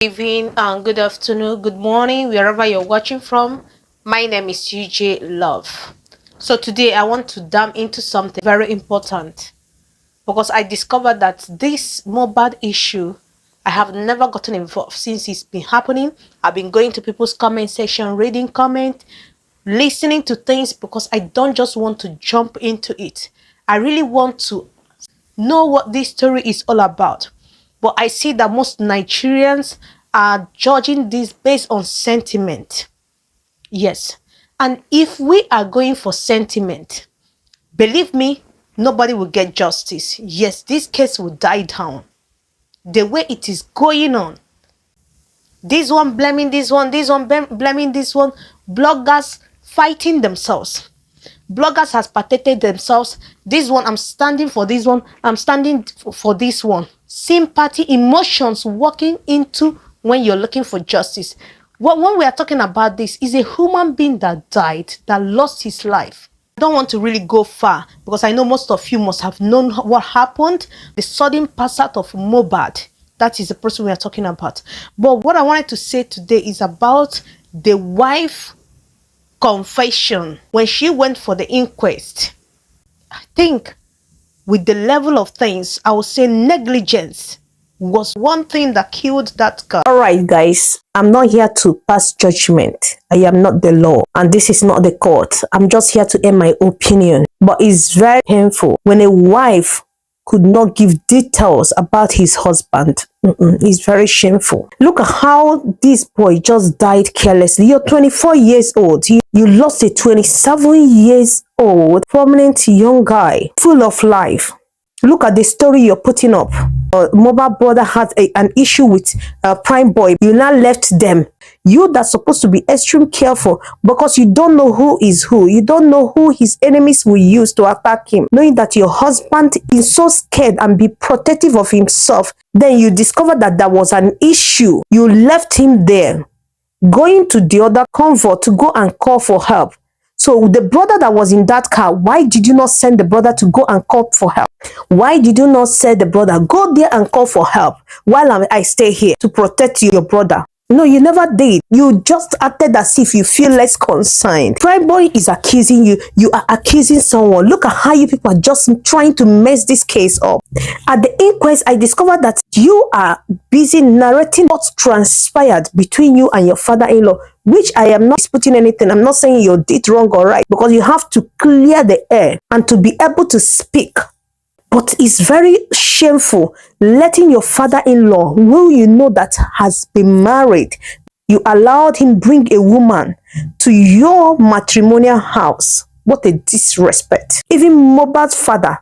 Evening and good afternoon, good morning, wherever you're watching from. My name is UJ Love. So today I want to dive into something very important because I discovered that this mohbad issue I have never gotten involved since it's been happening. I've been going to people's comment section, reading comment, listening to things because I don't just want to jump into it. I really want to know what this story is all about. But I see that most Nigerians are judging this based on sentiment. Yes. And if we are going for sentiment, believe me, nobody will get justice. Yes, this case will die down. The way it is going on. This one blaming this one blaming this one. Bloggers fighting themselves. Bloggers has patented themselves. This one, I'm standing for this one. I'm standing for this one. Sympathy, emotions walking into when you're looking for justice. When we are talking about this, is a human being that died, that lost his life. I don't want to really go far because I know most of you must have known what happened. The sudden pass out of mohbad. That is the person we are talking about. But what I wanted to say today is about the wife confession when she went for the inquest. I think with the level of things, I would say negligence was one thing that killed that girl. All right, guys, I'm not here to pass judgment. I am not the law, and this is not the court. I'm just here to air my opinion. But it's very painful when a wife could not give details about his husband. It's very shameful. Look at how this boy just died carelessly. You're 24 years old. You lost a 27 years old prominent young guy full of life. Look at the story you're putting up. Mobile brother had an issue with prime boy. You now left them. You that's supposed to be extreme careful because you don't know who is who. You don't know who his enemies will use to attack him. Knowing that your husband is so scared and be protective of himself, then you discover that there was an issue. You left him there, going to the other convoy to go and call for help. So the brother that was in that car, why did you not send the brother to go and call for help? Why did you not say the brother, go there and call for help while I stay here to protect your brother? No, you never did. You just acted as if you feel less concerned. Prime boy is accusing you. You are accusing someone. Look at how you people are just trying to mess this case up. At the inquest, I discovered that you are busy narrating what transpired between you and your father-in-law, which I am not disputing anything. I'm not saying you did wrong or right, because you have to clear the air and to be able to speak. But it's very shameful letting your father-in-law, who you know that has been married, you allowed him bring a woman to your matrimonial house. What a disrespect. Even mohbad's father,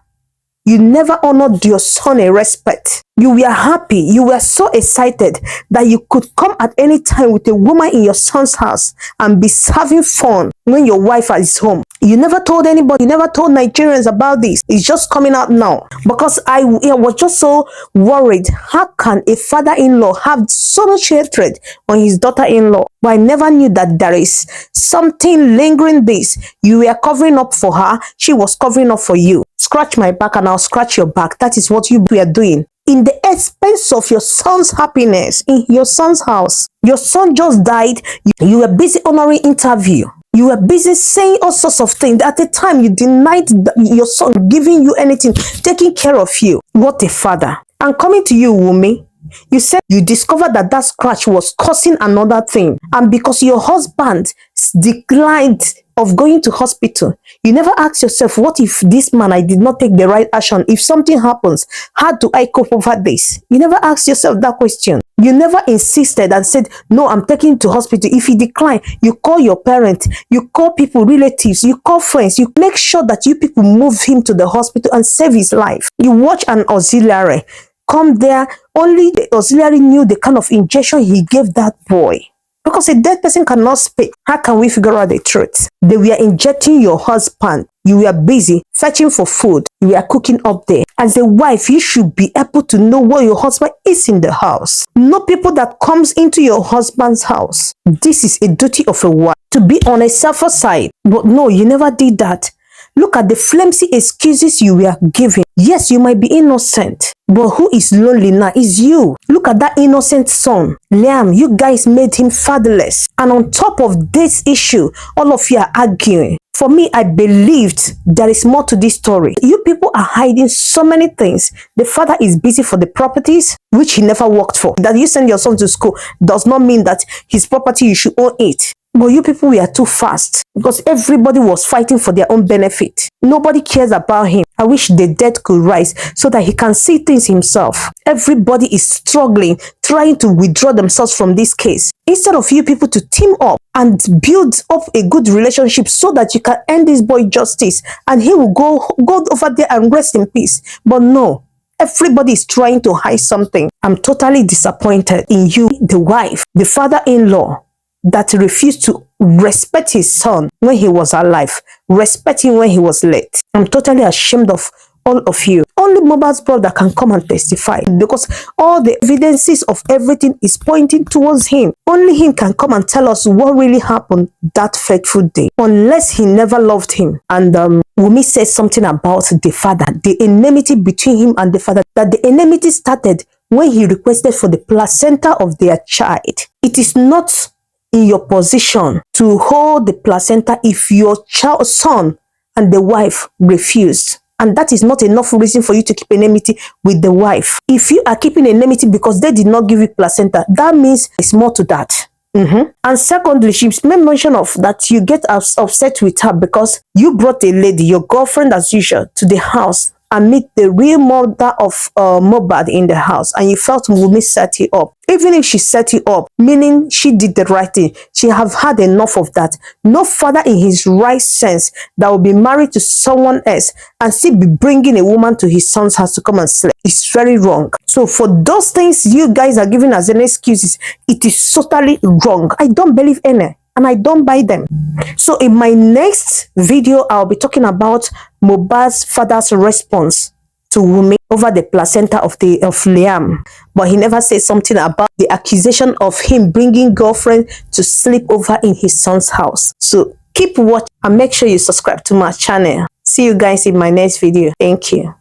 you never honored your son a respect. You were happy. You were so excited that you could come at any time with a woman in your son's house and be having fun when your wife is home. You never told anybody. You never told Nigerians about this. It's just coming out now. Because I was just so worried. How can a father-in-law have so much hatred on his daughter-in-law? But I never knew that there is something lingering this. You were covering up for her. She was covering up for you. Scratch my back and I'll scratch your back. That is what you are doing. In the expense of your son's happiness, in your son's house. Your son just died. You were busy honoring interview. You were busy saying all sorts of things. At the time, you denied your son giving you anything, taking care of you. What a father. And coming to you, Wumi, you said you discovered that that scratch was causing another thing. And because your husband declined of going to hospital, you never asked yourself, what if this man, I did not take the right action? If something happens, how do I cope over this? You never asked yourself that question. You never insisted and said, no, I'm taking him to hospital. If he declined, you call your parents, you call people, relatives, you call friends, you make sure that you people move him to the hospital and save his life. You watch an auxiliary come there. Only the auxiliary knew the kind of injection he gave that boy. Because a dead person cannot speak. How can we figure out the truth? They were injecting your husband. You were busy fetching for food. You were cooking up there. As a wife, you should be able to know what your husband is in the house. Not people that comes into your husband's house. This is a duty of a wife to be on a safer side. But no, you never did that. Look at the flimsy excuses you were giving. Yes, you might be innocent, but who is lonely now is you. Look at that innocent son, Liam. You guys made him fatherless. And on top of this issue, all of you are arguing. For me, I believed there is more to this story. You people are hiding so many things. The father is busy for the properties, which he never worked for. That you send your son to school does not mean that his property, you should own it. But you people were too fast because everybody was fighting for their own benefit. Nobody cares about him. I wish the dead could rise so that he can see things himself. Everybody is struggling, trying to withdraw themselves from this case. Instead of you people to team up and build up a good relationship so that you can end this boy justice and he will go over there and rest in peace. But no, everybody is trying to hide something. I'm totally disappointed in you, the wife, the father-in-law, that refused to respect his son when he was alive, respect him when he was late. I'm totally ashamed of all of you. Only mohbad's brother can come and testify because all the evidences of everything is pointing towards him. Only him can come and tell us what really happened that fateful day, unless he never loved him. And Wumi said something about the father, the enmity between him and the father, that the enmity started when he requested for the placenta of their child. It is not in your position to hold the placenta if your son and the wife refused. And that is not enough reason for you to keep enmity with the wife. If you are keeping enmity because they did not give you placenta, that means it's more to that. And secondly, she made mention of that you get upset with her because you brought a lady, your girlfriend as usual, to the house and meet the real mother of mohbad in the house, and you felt Wumi set you up. Even if she set you up, meaning she did the right thing, she have had enough of that. No father in his right sense that will be married to someone else and still be bringing a woman to his son's house to come and sleep. It's very wrong. So for those things you guys are giving as an excuses, it is totally wrong. I don't believe any, and I don't buy them. So in my next video, I'll be talking about mohbad's father's response to Wumi over the placenta of Liam. But he never said something about the accusation of him bringing girlfriend to sleep over in his son's house. So keep watching and make sure you subscribe to my channel. See you guys in my next video. Thank you.